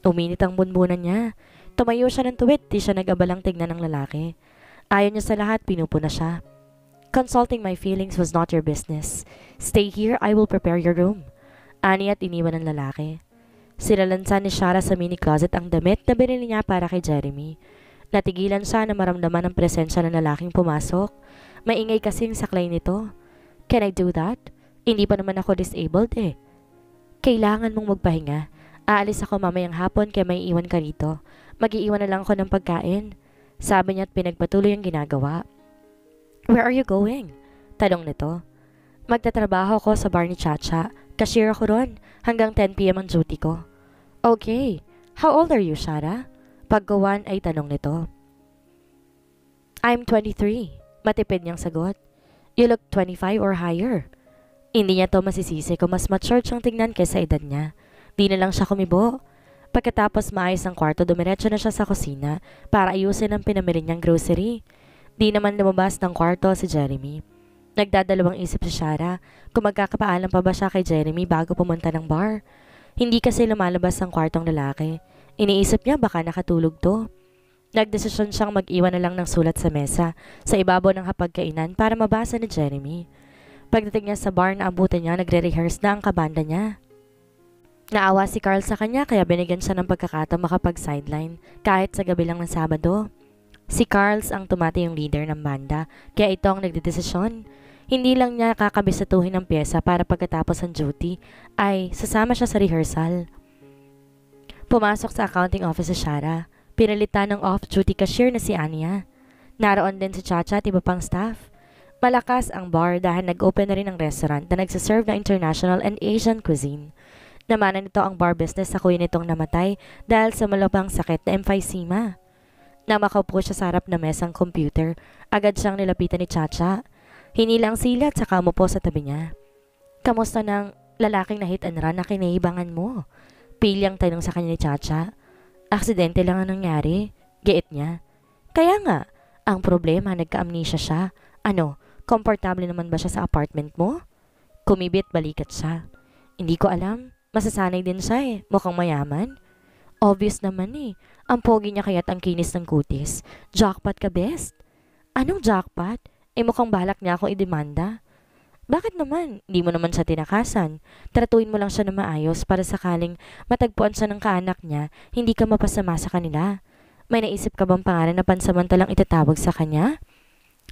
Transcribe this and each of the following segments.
Uminit ang bunbunan niya. Tumayo siya ng tuwid, di siya nag-abalang tignan ng lalaki. Ayaw niya sa lahat, pinupuna siya. Consulting my feelings was not your business. Stay here, I will prepare your room. Ani at iniwan ng lalaki. Sinalansan ni Shara sa mini closet ang damit na binili niya para kay Jeremy. Natigilan siya na maramdaman ang presensya ng lalaking pumasok. Maingay kasing saklay nito. Can I do that? Hindi pa naman ako disabled eh. Kailangan mong magpahinga. Aalis ako mamayang hapon kaya may iwan ka rito. Mag-iiwan na lang ako ng pagkain. Sabi niya at pinagpatuloy ang ginagawa. Where are you going? Tanong nito. Magtatrabaho ko sa bar ni Chacha. Cashier ako ron. Hanggang 10 p.m. ang duty ko. Okay. How old are you, Shara? Paggawan ay tanong nito. I'm 23. Matipid niyang sagot. You look 25 or higher. Hindi niya to masisisi kung mas mature siyang tingnan kaysa edad niya. Di na lang siya kumibo. Pagkatapos maayos ang kwarto, dumiretso na siya sa kusina para ayusin ang pinamili niyang grocery. Di naman lumabas ng kwarto si Jeremy. Nagdadalawang isip si Shara kung magkakapaalam pa ba siya kay Jeremy bago pumunta ng bar. Hindi kasi lumalabas ang kwartong lalaki. Iniisip niya baka nakatulog to. Nagdesisyon siyang mag-iwan na lang ng sulat sa mesa sa ibabaw ng hapagkainan para mabasa ni Jeremy. Pagdating niya sa bar, naabutan niya nagre-rehearse na ang kabanda niya. Naawa si Carl sa kanya kaya binigyan siya ng pagkakataon makapag-sideline kahit sa gabi lang ng Sabado. Si Carls ang tumatayong leader ng banda kaya ito ang nagdedesisyon. Hindi lang niya kakabisatuhin ang pyesa para pagkatapos ng duty ay sasama siya sa rehearsal. Pumasok sa accounting office si Shara. Pinalitan ng off-duty cashier na si Anya. Naroon din si Chacha at iba pang staff. Malakas ang bar dahil nag-open na rin ang restaurant na nagsaserve ng international and Asian cuisine. Namanan nito ang bar business sa kuya nitong namatay dahil sa malubhang sakit na emphysema. Nang makaupo siya sa harap na mesang computer, agad siyang nilapitan ni Chacha. Hinila ang silat sa umupo sa tabi niya. Kamusta ng lalaking na hit and run na kinaibangan mo? Pilyang tanong sa kanya ni Chacha. Aksidente lang ang nangyari, giit niya. Kaya nga, ang problema nagka-amnesia siya. Ano, komportable naman ba siya sa apartment mo? Kumibit balikat siya. Hindi ko alam. Masasanay din siya eh. Mukhang mayaman. Obvious naman eh. Ang pogi niya kaya't ang kinis ng kutis. Jackpot ka, best. Anong jackpot? Eh mukhang balak niya akong idemanda. Bakit naman? Hindi mo naman siya tinakasan. Tratuin mo lang siya na maayos para sakaling matagpuan siya ng kaanak niya, hindi ka mapasama sa kanila. May naisip ka bang pangalan na pansamantalang itatawag sa kanya?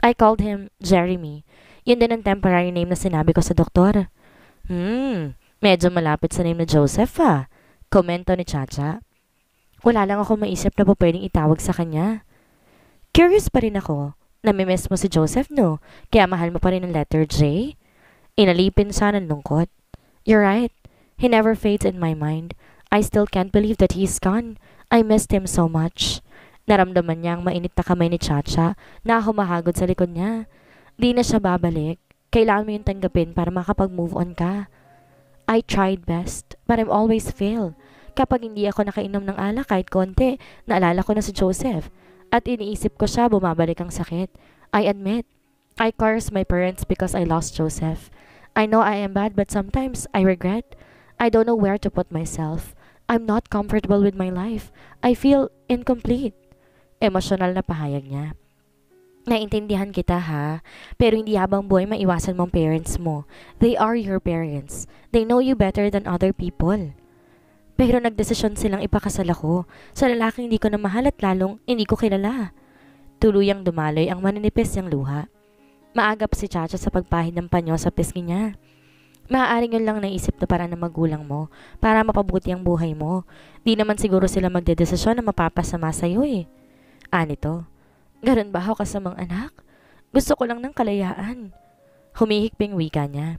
I called him Jeremy. Yun din ang temporary name na sinabi ko sa doktor. Medyo malapit sa name na Joseph ah. Komento ni Chacha. Wala lang ako maisip na po pwedeng itawag sa kanya. Curious pa rin ako. Namimiss mo si Joseph no? Kaya mahal mo pa rin ang letter J? Inalipin siya ng lungkot. You're right. He never fades in my mind. I still can't believe that he's gone. I missed him so much. Naramdaman niya ang mainit na kamay ni Chacha na humahagod sa likod niya. Di na siya babalik. Kailangan mo yung tanggapin para makapag-move on ka. I tried best, but I'm always fail. Kapag hindi ako nakainom ng alak kahit konti, naalala ko na si Joseph. At iniisip ko siya, bumabalik ang sakit. I admit, I curse my parents because I lost Joseph. I know I am bad, but sometimes I regret. I don't know where to put myself. I'm not comfortable with my life. I feel incomplete. Emosyonal na pahayag niya. Naintindihan kita ha, pero hindi habang buhay maiwasan mong parents mo. They are your parents. They know you better than other people. Pero nagdesisyon silang ipakasal ako sa lalaking hindi ko na mahal at lalong hindi ko kilala. Tuluyang dumaloy ang maninipis niyang luha. Maagap si Chacha sa pagpahid ng panyo sa pisngi niya. Maaaring yun lang naisip na para ng magulang mo para mapabuti ang buhay mo. Di naman siguro sila magdedesisyon na mapapasama sa'yo eh. Anito. Ganun ba ako kasamang anak? Gusto ko lang ng kalayaan. Humihikping wika niya.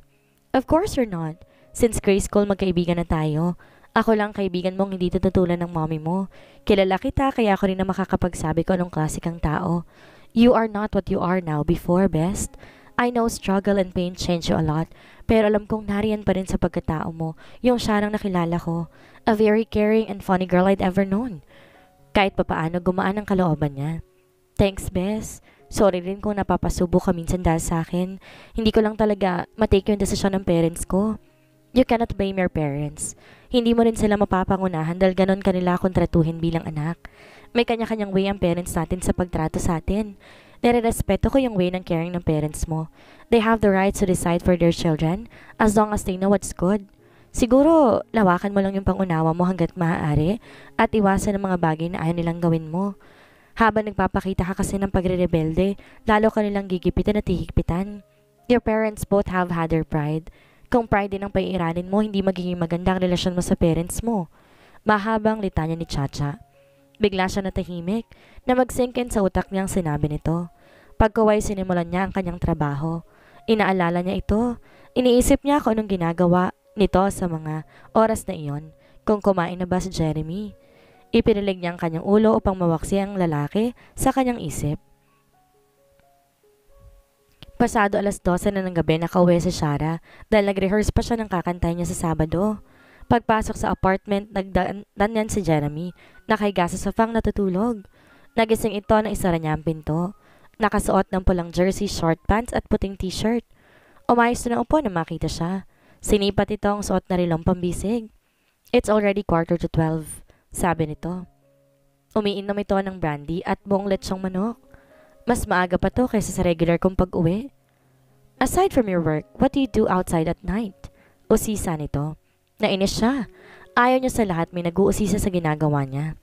Of course you're not. Since grade school magkaibigan na tayo. Ako lang kaibigan mong hindi tututulan ng mommy mo. Kilala kita kaya ako rin na makakapagsabi ko anong klase kang tao. You are not what you are now before, best. I know struggle and pain change you a lot. Pero alam kong nariyan pa rin sa pagkatao mo yung Sharang nakilala ko. A very caring and funny girl I'd ever known. Kahit papaano gumaan ang kalooban niya. Thanks, Bes. Sorry rin kung napapasubo ka minsan dahil sa akin. Hindi ko lang talaga matake yung desisyon ng parents ko. You cannot blame your parents. Hindi mo rin sila mapapangunahan dahil ganon kanila kontratuhin bilang anak. May kanya-kanyang way ang parents natin sa pagtrato sa atin. Nire-respeto ko yung way ng caring ng parents mo. They have the right to decide for their children as long as they know what's good. Siguro, lawakan mo lang yung pangunawa mo hanggat maaari at iwasan ang mga bagay na ayaw nilang gawin mo. Habang nagpapakita ka kasi ng pagre-rebelde, lalo ka nilang gigipitan at hihigpitan. Your parents both have had their pride. Kung pride din ang paiiranin mo, hindi magiging maganda ang relasyon mo sa parents mo. Mahabang litanya ni Chacha. Bigla siya natahimik na mag-sink in sa utak niyang sinabi nito. Pagkaway sinimulan niya ang kanyang trabaho. Inaalala niya ito. Iniisip niya kung anong ginagawa nito sa mga oras na iyon. Kung kumain na ba si Jeremy. Ipinilig niya ang kanyang ulo upang mawaksi ang lalaki sa kanyang isip. Pasado 12:00 na ng gabi nakauwi si Shara dahil nag-rehearse pa siya ng kakantay niya sa Sabado. Pagpasok sa apartment, nagdanyan si Jeremy, nakahiga sa sofang natutulog. Nagising ito na isara niya ang pinto. Nakasuot ng pulang jersey, short pants at puting t-shirt. Umayos na upo na makita siya. Sinipat ito ang suot na rilong pambisig. It's already 11:45, sabi nito. Umiinom ito ng brandy at buong letsyong manok. Mas maaga pa to kaysa sa regular kong pag-uwi. Aside from your work, what do you do outside at night? Usisa nito. Nainis siya. Ayaw niya sa lahat may nag-uusisa sa ginagawa niya.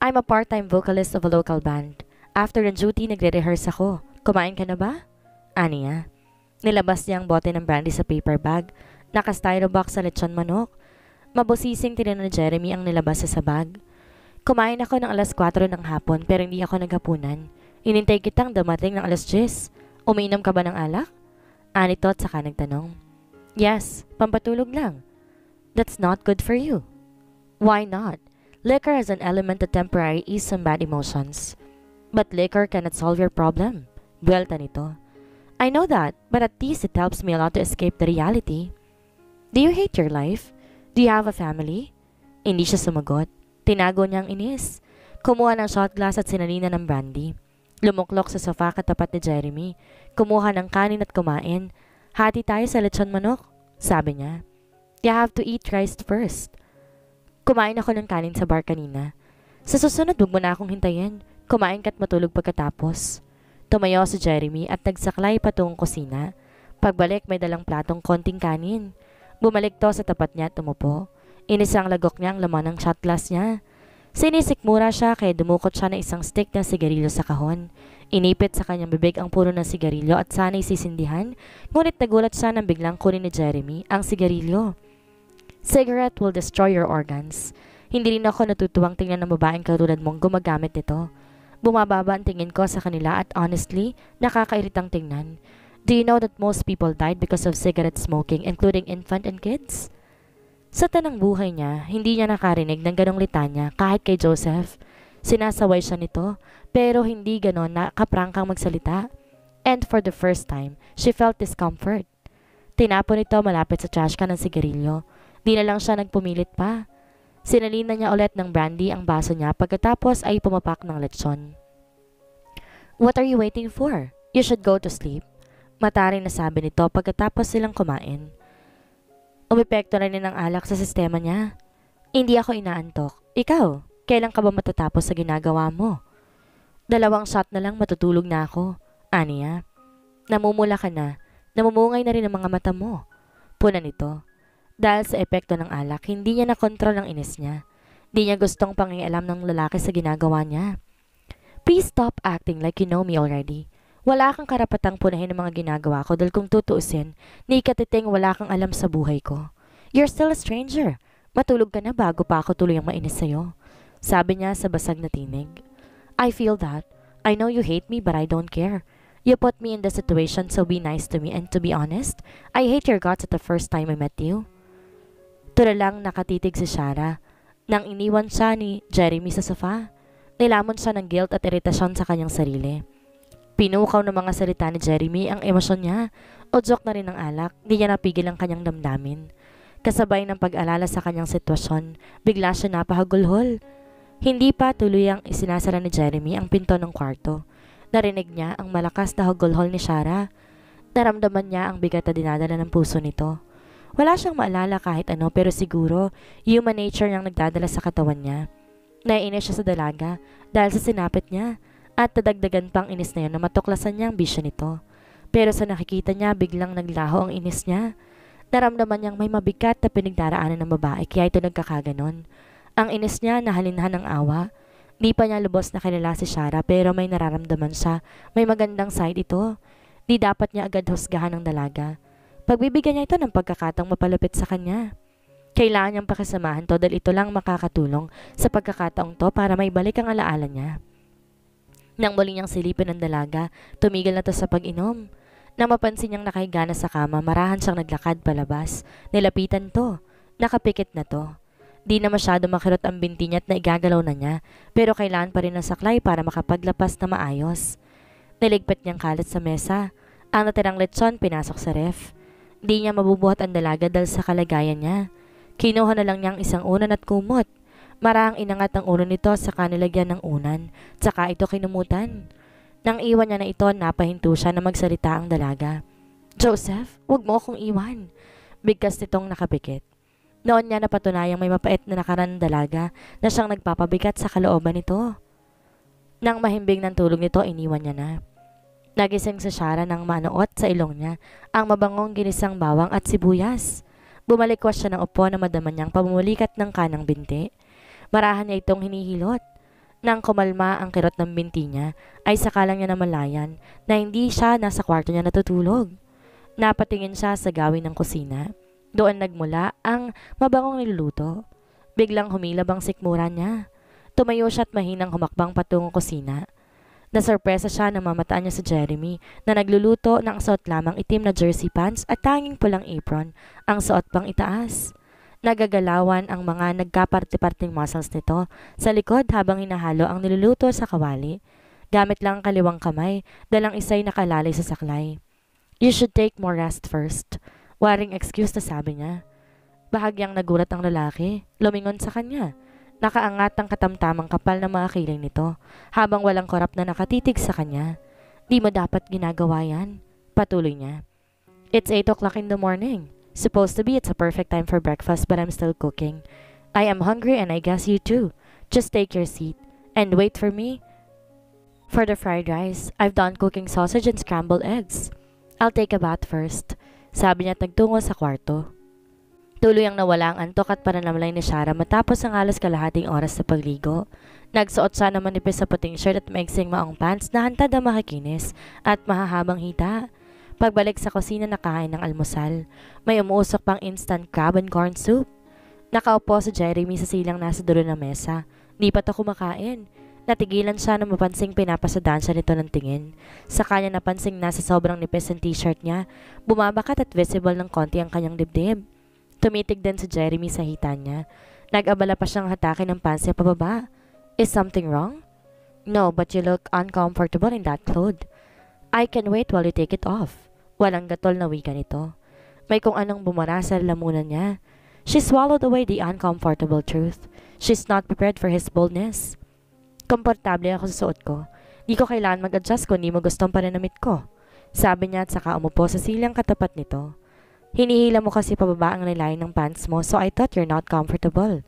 I'm a part-time vocalist of a local band. After ng duty, nagre-rehearse ako. Kumain ka na ba? Aniya. Nilabas niya ang bote ng brandy sa paper bag. Naka-styro box sa lechon manok. Mabusising tinanong ni Jeremy ang nilabas sa bag. Kumain ako ng 4:00 ng hapon pero hindi ako naghapunan. Inintay kitang dumating ng 10:00. Umiinom ka ba ng alak? Anito at saka nagtanong. Yes, pampatulog lang. That's not good for you. Why not? Liquor has an element to temporarily ease some bad emotions. But liquor cannot solve your problem. Buwelta nito. I know that, but at least it helps me a lot to escape the reality. Do you hate your life? Do you have a family? Hindi siya sumagot. Tinago niya ang inis. Kumuha ng shot glass at sinalina ng brandy. Lumuklok sa sofa katapat ni Jeremy. Kumuha ng kanin at kumain. Hati tayo sa lechon manok, sabi niya. You have to eat rice first. Kumain ako ng kanin sa bar kanina. Sa susunod, huwag mo na akong hintayin. Kumain ka't matulog pagkatapos. Tumayo si Jeremy at nagsaklay patungong kusina. Pagbalik, may dalang platong konting kanin. Bumalik to sa tapat niya at umupo. Inisang lagok niya ang laman ng shot glass niya. Sinisikmura siya kaya dumukot siya ng isang stick ng sigarilyo sa kahon. Inipit sa kanyang bibig ang puno ng sigarilyo at sana'y sisindihan, ngunit nagulat siya nang biglang kunin ni Jeremy ang sigarilyo. Cigarette will destroy your organs. Hindi rin ako natutuwang tingnan ng babaeng katulad mong gumagamit nito. Bumababa ang tingin ko sa kanila at honestly, nakakairitang tingnan. Do you know that most people died because of cigarette smoking, including infant and kids? Sa tanang buhay niya, hindi niya nakarinig ng ganong litanya kahit kay Joseph. Sinasaway siya nito, pero hindi ganon na kaprangkang magsalita. And for the first time, she felt discomfort. Tinapon ito malapit sa trash can ng sigarilyo. Di na lang siya nagpumilit pa. Sinalina niya ulit ng brandy ang baso niya pagkatapos ay pumapak ng lechon. What are you waiting for? You should go to sleep. Mataring nasabi nito pagkatapos silang kumain. Umepekto na rin ng alak sa sistema niya. Hindi ako inaantok. Ikaw, kailan ka ba matatapos sa ginagawa mo? 2 shot na lang matutulog na ako. Aniya. Namumula ka na. Namumungay na rin ang mga mata mo. Puna nito. Dahil sa epekto ng alak, hindi niya nakontrol ang inis niya. Di niya gustong pangingialam ng lalaki sa ginagawa niya. Please stop acting like you know me already. Wala kang karapatang punahin ang mga ginagawa ko dahil kung tutuusin, ni katiting wala kang alam sa buhay ko. You're still a stranger. Matulog ka na bago pa ako tuluyang mainis sa'yo. Sabi niya sa basag na tinig. I feel that. I know you hate me but I don't care. You put me in the situation so be nice to me and to be honest, I hate your guts at the first time I met you. Tulalang nakatitig si Shara. Nang iniwan siya ni Jeremy sa sofa, nilamon siya ng guilt at iritasyon sa kanyang sarili. Pinukaw ng mga salita ni Jeremy ang emosyon niya. Udyok na rin ng alak, di niya napigil ang kanyang damdamin. Kasabay ng pag-alala sa kanyang sitwasyon, bigla siya napahagulhol. Hindi pa tuloy ang isinasara ni Jeremy ang pinto ng kwarto. Narinig niya ang malakas na hagulhol ni Shara. Naramdaman niya ang bigat na dinadala ng puso nito. Wala siyang maalala kahit ano pero siguro human nature niyang nagdadala sa katawan niya. Naiinis siya sa dalaga dahil sa sinapit niya at dadagdagan pang inis na yun na matuklasan niya ang bisyo nito. Pero sa nakikita niya biglang naglaho ang inis niya. Naramdaman niyang may mabigat na pinagdaraanan ng babae kaya ito nagkakaganon. Ang inis niya nahalinhan ng awa. Di pa niya lubos na kilala si Shara pero may nararamdaman siya. May magandang side ito. Di dapat niya agad husgahan ng dalaga. Pagbibigyan niya ito ng pagkakataong mapalapit sa kanya. Kailangan niyang pakisamahan to dahil ito lang makakatulong sa pagkakataong to para may balik ang alaala niya. Nang muli niyang silipin ng dalaga, tumigil na to sa pag-inom. Nang mapansin niyang nakahiga na sa kama, marahan siyang naglakad palabas. Nilapitan to. Nakapikit na to. Di na masyado makirot ang binti niya at naigagalaw na niya, pero kailangan pa rin ng saklay para makapaglapas na maayos. Niligpit niyang kalat sa mesa. Ang natirang lechon pinasok sa ref. Di niya mabubuhat ang dalaga dahil sa kalagayan niya. Kinuha na lang niyang isang unan at kumot. Marahang inangat ang ulo nito sa kanilagyan ng unan, tsaka ito kinumutan. Nang iwan niya na ito, napahinto siya na magsalita ang dalaga. Joseph, wag mo akong iwan. Bigkas nitong nakapikit. Noon niya napatunayang may mapait na nakaraan dalaga na siyang nagpapabigat sa kalooban nito. Nang mahimbing ng tulog nito, iniwan niya na. Nagising si Shara nang manuot sa ilong niya ang mabangong ginisang bawang at sibuyas. Bumalikwas siya ng upo na madaman niyang pamumulikat ng kanang binti. Marahan niya itong hinihilot. Nang kumalma ang kirot ng binti niya, ay sakalang niya namalayan na hindi siya nasa kwarto niya natutulog. Napatingin siya sa gawin ng kusina. Doon nagmula ang mabangong niluluto. Biglang humilab ang sikmura niya. Tumayo siya at mahinang humakbang patungong kusina. Nasurpresa siya nang mamataan niya si Jeremy na nagluluto ng suot lamang itim na jersey pants at tanging pulang apron, ang suot pang itaas. Nagagalawan ang mga nagkaparte-parting muscles nito sa likod habang hinahalo ang niluluto sa kawali. Gamit lang ang kaliwang kamay, dalang isa'y nakalalay sa saklay. You should take more rest first. Waring excuse na sabi niya. Bahagyang nagulat ang lalaki, lumingon sa kanya. Nakaangat ang katamtamang kapal na mga kiling nito habang walang korap na nakatitig sa kanya. Di mo dapat ginagawa yan. Patuloy niya. It's 8 o'clock in the morning. Supposed to be it's a perfect time for breakfast but I'm still cooking. I am hungry and I guess you too. Just take your seat and wait for me for the fried rice. I've done cooking sausage and scrambled eggs. I'll take a bath first. Sabi niya at nagtungo sa kwarto. Tuloy ang nawala ang antok at pananamlay ni Shara matapos ang halos kalahating oras sa pagligo. Nagsuot siya ng manipis sa puting shirt at maiksing maong pants na hantad na makikinis at mahahabang hita. Pagbalik sa kusina nakahain ng almusal. May umuusok pang instant crab and corn soup. Nakaupo si Jeremy sa silang nasa dulo ng mesa. Di pa to kumakain. Natigilan siya na mapansing pinapasadaan siya nito ng tingin. Sa kanya napansing nasa sobrang nipis ang t-shirt niya, bumabakat at visible ng konti ang kanyang dibdib. Tumitig din si Jeremy sa hita niya. Nag-abala pa siyang hatakin ng pants niya pababa. Is something wrong? No, but you look uncomfortable in that clothes. I can wait while you take it off. Walang gatol na wika nito. May kung anong bumara sa lamunan niya. She swallowed away the uncomfortable truth. She's not prepared for his boldness. Komportable ako sa suot ko. Di ko kailangan mag-adjust kung di mo gustong pananamit ko. Sabi niya at saka umupo sa silang katapat nito. Hinihila mo kasi pababa ang nilayan ng pants mo so I thought you're not comfortable.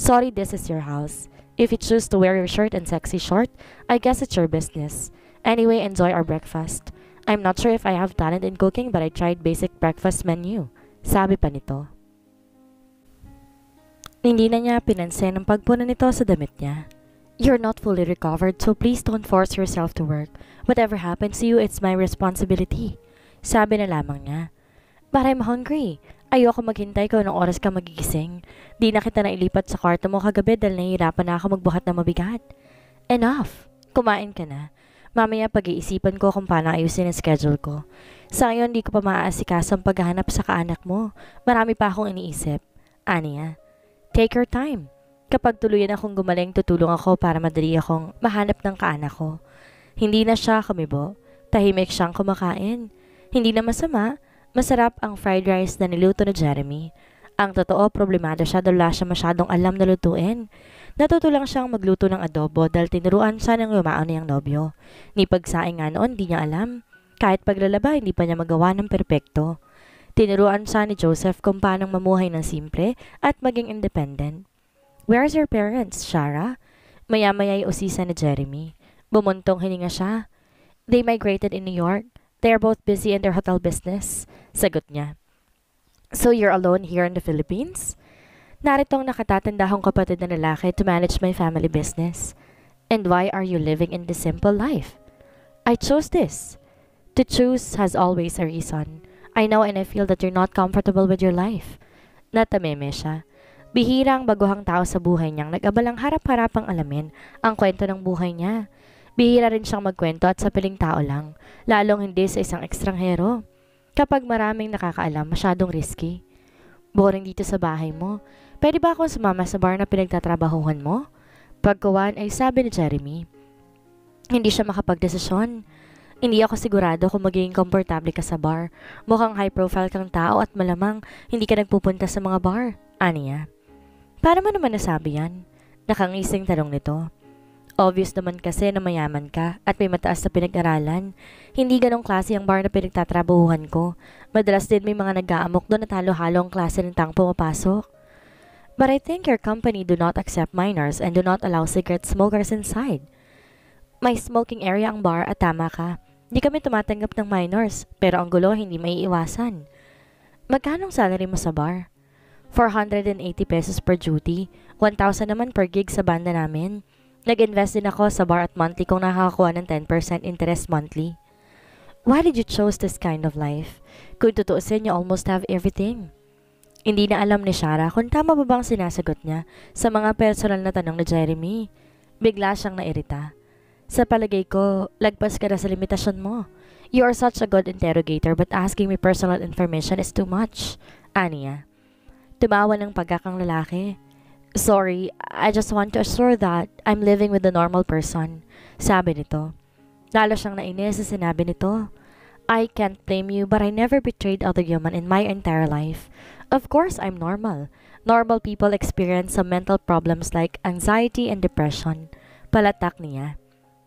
Sorry, this is your house. If you choose to wear your shirt and sexy short, I guess it's your business. Anyway, enjoy our breakfast. I'm not sure if I have talent in cooking but I tried basic breakfast menu. Sabi pa nito. Hindi na niya pinansin ang pagpuna nito sa damit niya. You're not fully recovered so please don't force yourself to work. Whatever happens to you, it's my responsibility. Sabi na lamang niya. But I'm hungry. Ayoko maghintay kung anong oras ka magigising. Di na kita nailipat sa kwarto mo kagabi dahil nahihirapan na ako magbuhat na mabigat. Enough! Kumain ka na. Mamaya pag-iisipan ko kung paano ayusin ang schedule ko. Sa ngayon, di ko pa maaasikaso ang paghahanap sa kaanak mo. Marami pa akong iniisip. Aniya, take your time. Kapag tuluyan akong gumaling, tutulong ako para madali akong mahanap ng kaanak ko. Hindi na siya kumibo. Tahimik siyang kumakain. Hindi na masama. Masarap ang fried rice na niluto ni Jeremy. Ang totoo, problemado siya dahil wala siya masyadong alam na lutuin. Natuto lang siyang magluto ng adobo dahil tinuruan siya ng yumaon niyang nobyo. Ni pagsaing nga noon, di niya alam. Kahit paglalaba, hindi pa niya magawa ng perpekto. Tinuruan siya ni Joseph kung paano mamuhay ng simple at maging independent. Where's your parents, Shara? Maya-maya ay usisa ni Jeremy. Bumuntong hininga siya. They migrated in New York. They are both busy in their hotel business. Sagot niya. So you're alone here in the Philippines? Narito ang nakatatandahang kapatid na lalaki to manage my family business. And why are you living in this simple life? I chose this. To choose has always a reason. I know and I feel that you're not comfortable with your life. Natameme siya. Bihira ang baguhang tao sa buhay niyang nag-abalang harap-harapang alamin ang kwento ng buhay niya. Bihira rin siyang magkwento at sa piling tao lang, lalong hindi sa isang ekstranghero. Kapag maraming nakakaalam, masyadong risky. Boring dito sa bahay mo. Pwede ba akong sumama sa bar na pinagtatrabahuhan mo? Pagkuwan ay sabi ni Jeremy. Hindi siya makapagdesisyon. Hindi ako sigurado kung magiging komportable ka sa bar. Mukhang high profile kang tao at malamang hindi ka nagpupunta sa mga bar. Aniya. Paano mo naman nasabi yan? Nakangising tanong nito. Obvious naman kasi na mayaman ka at may mataas na pinag-aralan. Hindi ganong klase ang bar na pinagtatrabahuhan ko. Madalas din may mga nag-aamok doon at halo-halo ang klase ng taong pumapasok. But I think your company do not accept minors and do not allow cigarette smokers inside. May smoking area ang bar at tama ka. Hindi kami tumatanggap ng minors, pero ang gulo hindi maiiwasan. Magkano ang salary mo sa bar? 480 pesos per duty, 1,000 naman per gig sa banda namin. Nag-invest din ako sa bar at monthly kung nakakakuha ng 10% interest monthly. Why did you choose this kind of life? Kung tutuusin, you almost have everything. Hindi na alam ni Shara kung tama ba bang sinasagot niya sa mga personal na tanong ni Jeremy. Bigla siyang nairita. Sa palagay ko, lagpas ka na sa limitasyon mo. You are such a good interrogator but asking me personal information is too much. Aniya. Tumawa ng pagkakang lalaki. Sorry, I just want to assure that I'm living with a normal person. Sabi nito. Lalo siyang nainis sa sinabi nito. I can't blame you but I never betrayed other human in my entire life. Of course, I'm normal. Normal people experience some mental problems like anxiety and depression. Palatak niya.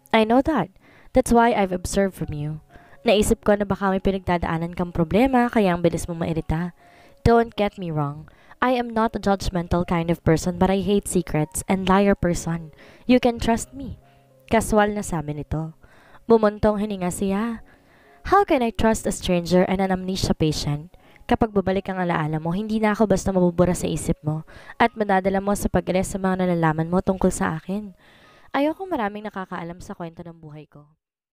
I know that. That's why I've observed from you. Naisip ko na baka may pinagdadaanan kang problema kaya ang bilis mo mairita. Don't get me wrong. I am not a judgmental kind of person but I hate secrets and liar person. You can trust me. Kaswal na sabi nito. Bumuntong hininga siya. How can I trust a stranger and an amnesia patient? Kapag babalik ang alaala mo, hindi na ako basta mabubura sa isip mo at madadala mo sa pag-alis sa mga nalalaman mo tungkol sa akin. Ayokong maraming nakakaalam sa kwento ng buhay ko.